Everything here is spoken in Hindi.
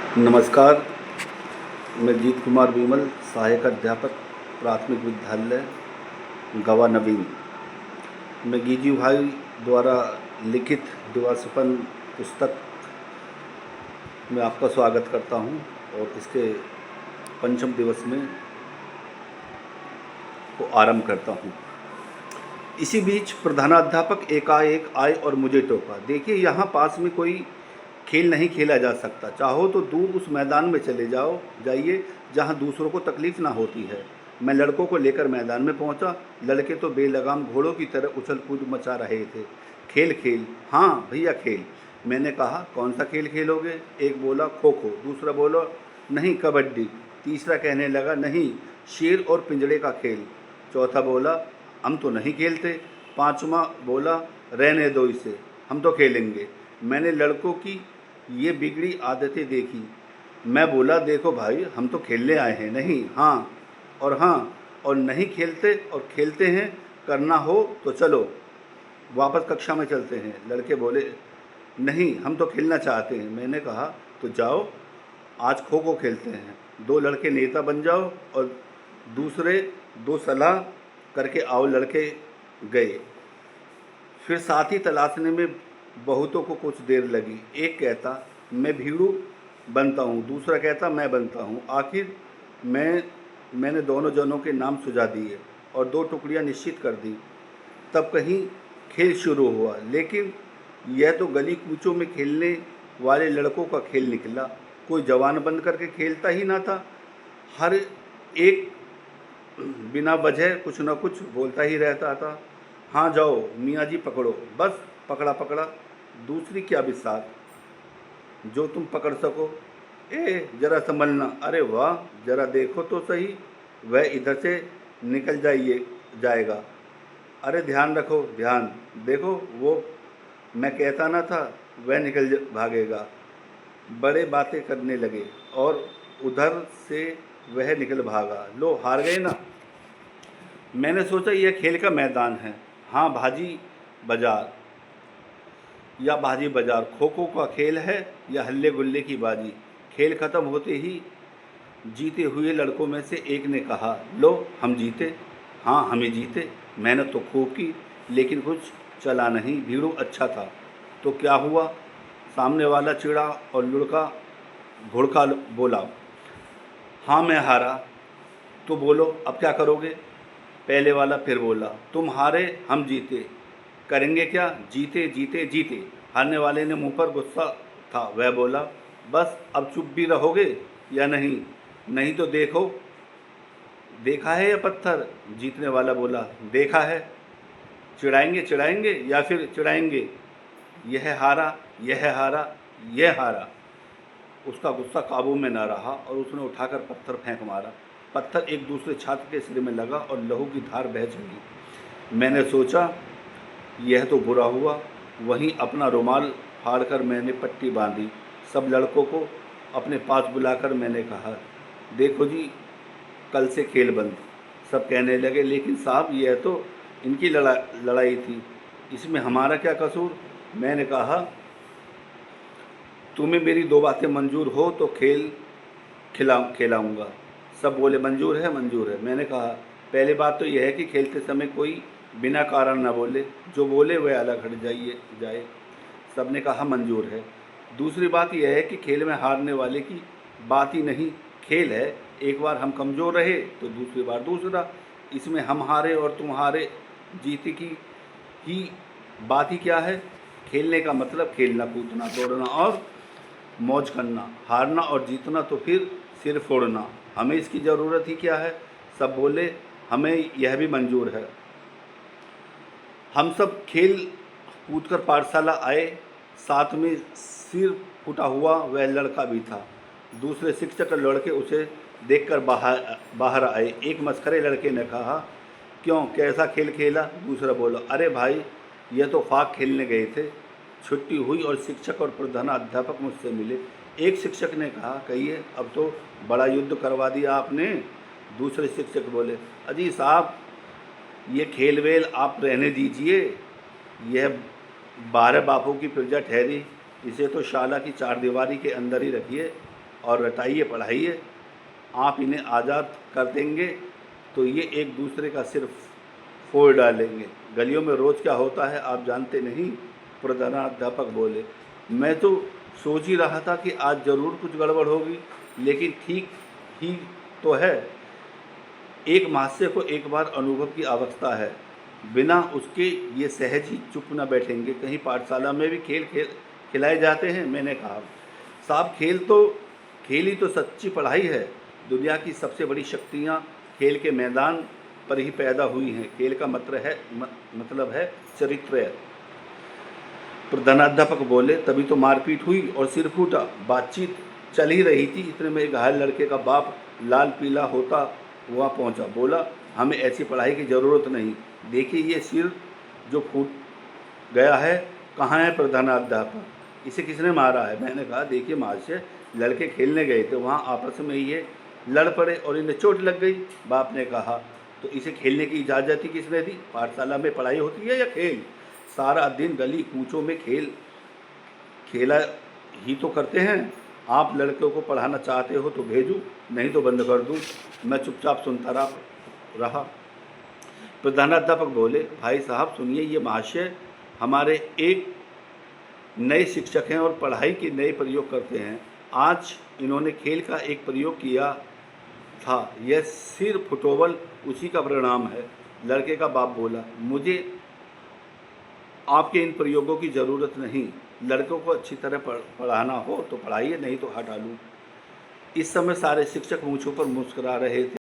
नमस्कार। मैं जीत कुमार विमल, सहायक अध्यापक, प्राथमिक विद्यालय गवा नवीन। मैं गिजी भाई द्वारा लिखित दिवास्वप्न पुस्तक में आपका स्वागत करता हूं और इसके पंचम दिवस में को आरंभ करता हूं। इसी बीच प्रधानाध्यापक एकाएक आए और मुझे टोका, देखिए यहाँ पास में कोई खेल नहीं खेला जा सकता, चाहो तो दूर उस मैदान में चले जाइए जहाँ दूसरों को तकलीफ ना होती है। मैं लड़कों को लेकर मैदान में पहुँचा। लड़के तो बेलगाम घोड़ों की तरह उछल कूद मचा रहे थे। खेल खेल, हाँ भैया खेल। मैंने कहा, कौन सा खेल खेलोगे? एक बोला खो खो, दूसरा बोला नहीं कबड्डी, तीसरा कहने लगा नहीं शेर और पिंजड़े का खेल, चौथा बोला हम तो नहीं खेलते, पांचवा बोला रहने दो इसे, हम तो खेलेंगे। मैंने लड़कों की ये बिगड़ी आदतें देखी। मैं बोला, देखो भाई, हम तो खेलने आए हैं, नहीं हाँ और नहीं खेलते और खेलते हैं। करना हो तो चलो वापस कक्षा में चलते हैं। लड़के बोले, नहीं हम तो खेलना चाहते हैं। मैंने कहा, तो जाओ आज खो खो खेलते हैं। दो लड़के नेता बन जाओ और दूसरे दो सलाह करके आओ। लड़के गए। फिर साथी तलाशने में बहुतों को कुछ देर लगी। एक कहता मैं भीड़ू बनता हूँ, दूसरा कहता मैं बनता हूँ। आखिर मैंने दोनों जनों के नाम सुझा दिए और दो टुकड़ियाँ निश्चित कर दी। तब कहीं खेल शुरू हुआ, लेकिन यह तो गली कूचों में खेलने वाले लड़कों का खेल निकला। कोई जवान बंद करके खेलता ही ना था। हर एक बिना वजह कुछ न कुछ बोलता ही रहता था। हाँ जाओ मियाँ जी पकड़ो, बस पकड़ा पकड़ा, दूसरी क्या बिसात जो तुम पकड़ सको। जरा संभलना, अरे वाह जरा देखो तो सही, वह इधर से निकल जाएगा। अरे ध्यान रखो, ध्यान देखो, वो मैं कहता ना था वह निकल भागेगा। बड़े बातें करने लगे और उधर से वह निकल भागा। लो हार गए ना। मैंने सोचा यह खेल का मैदान है, हाँ बाजी बाजार, खो खो का खेल है या हल्ले गुल्ले की बाजी। खेल खत्म होते ही जीते हुए लड़कों में से एक ने कहा, लो हम जीते। हाँ हमें जीते, मेहनत तो खूब की लेकिन कुछ चला नहीं। भीड़ू अच्छा था तो क्या हुआ? सामने वाला चिड़ा और लुढ़का घुड़का बोला, हाँ मैं हारा तो बोलो अब क्या करोगे? पहले वाला फिर बोला, तुम हारे हम जीते, करेंगे क्या? जीते जीते जीते। हारने वाले ने मुंह पर गुस्सा था, वह बोला, बस अब चुप भी रहोगे या नहीं? नहीं तो देखा है या पत्थर? जीतने वाला बोला, देखा है। चिढ़ाएंगे या फिर चिढ़ाएंगे? यह हारा यह हारा। उसका गुस्सा काबू में न रहा और उसने उठाकर पत्थर फेंक मारा। पत्थर एक दूसरे छात्र के सिर में लगा और लहू की धार बह चली। मैंने सोचा यह तो बुरा हुआ। वहीं अपना रुमाल फाड़कर मैंने पट्टी बांधी। सब लड़कों को अपने पास बुलाकर मैंने कहा, देखो जी कल से खेल बंद। सब कहने लगे, लेकिन साहब यह तो इनकी लड़ाई थी, इसमें हमारा क्या कसूर? मैंने कहा, तुम्हें मेरी दो बातें मंजूर हो तो खिलाऊंगा। सब बोले मंजूर है मंजूर है। मैंने कहा, पहली बात तो यह है कि खेलते समय कोई बिना कारण ना बोले, जो बोले वह अलग हट जाए। सब ने कहा मंजूर है। दूसरी बात यह है कि खेल में हारने वाले की बात ही नहीं, खेल है। एक बार हम कमज़ोर रहे तो दूसरी बार दूसरा, इसमें हम हारे और तुम हारे जीते की बात ही क्या है? खेलने का मतलब खेलना, कूदना, दौड़ना और मौज करना। हारना और जीतना तो फिर सिर फोड़ना, हमें इसकी ज़रूरत ही क्या है? सब बोले हमें यह भी मंजूर है। हम सब खेल कूद कर पाठशाला आए। साथ में सिर फूटा हुआ वह लड़का भी था। दूसरे शिक्षक और लड़के उसे देखकर बाहर आए। एक मस्खरे लड़के ने कहा, क्यों कैसा खेल खेला? दूसरा बोला, अरे भाई यह तो फाक खेलने गए थे, छुट्टी हुई और शिक्षक और प्रधानाध्यापक मुझसे मिले। एक शिक्षक ने कहा, कहिए अब तो बड़ा युद्ध करवा दिया आपने। दूसरे शिक्षक बोले, अजी साहब ये खेल वेल आप रहने दीजिए, यह 12 बापों की प्रजा ठहरी, इसे तो शाला की चारदीवारी के अंदर ही रखिए। और रटाइए पढ़ाइए। आप इन्हें आज़ाद कर देंगे तो ये एक दूसरे का सिर फोड़ डालेंगे। गलियों में रोज़ क्या होता है आप जानते नहीं, प्रधानाध्यापक बोले। मैं तो सोच ही रहा था कि आज ज़रूर कुछ गड़बड़ होगी, लेकिन ठीक ही तो है। एक महाशय को एक बार अनुभव की आवश्यकता है, बिना उसके ये सहज ही चुप न बैठेंगे। कहीं पाठशाला में भी खिलाए जाते हैं? मैंने कहा, साहब खेल ही तो सच्ची पढ़ाई है। दुनिया की सबसे बड़ी शक्तियाँ खेल के मैदान पर ही पैदा हुई हैं। खेल का मतलब है चरित्र। प्रधानाध्यापक बोले। तभी तो मारपीट हुई और सिर फूटा। बातचीत चल ही रही थी, इतने में एक घायल लड़के का बाप लाल पीला होता हुआ पहुंचा। बोला, हमें ऐसी पढ़ाई की ज़रूरत नहीं। देखिए ये सिर जो फूट गया है, कहाँ है प्रधानाध्यापक? इसे किसने मारा है? मैंने कहा, देखिए महाशय, लड़के खेलने गए थे, वहाँ आपस में ये लड़ पड़े और इन्हें चोट लग गई। बाप ने कहा, तो इसे खेलने की इजाज़त ही किसने दी? पाठशाला में पढ़ाई होती है या खेल? सारा दिन गली कूचों में खेला ही तो करते हैं। आप लड़कों को पढ़ाना चाहते हो तो भेजूं, नहीं तो बंद कर दूं। मैं चुपचाप सुनता रहा। प्रधानाध्यापक बोले, भाई साहब सुनिए, ये महाशय हमारे एक नए शिक्षक हैं और पढ़ाई के नए प्रयोग करते हैं। आज इन्होंने खेल का एक प्रयोग किया था, यह सिर फुटोबल उसी का परिणाम है। लड़के का बाप बोला, मुझे आपके इन प्रयोगों की ज़रूरत नहीं। लड़कों को अच्छी तरह पढ़ाना हो तो पढ़ाइए, नहीं तो हटा लूँ। इस समय सारे शिक्षक मुँह छूकर मुस्कुरा रहे थे।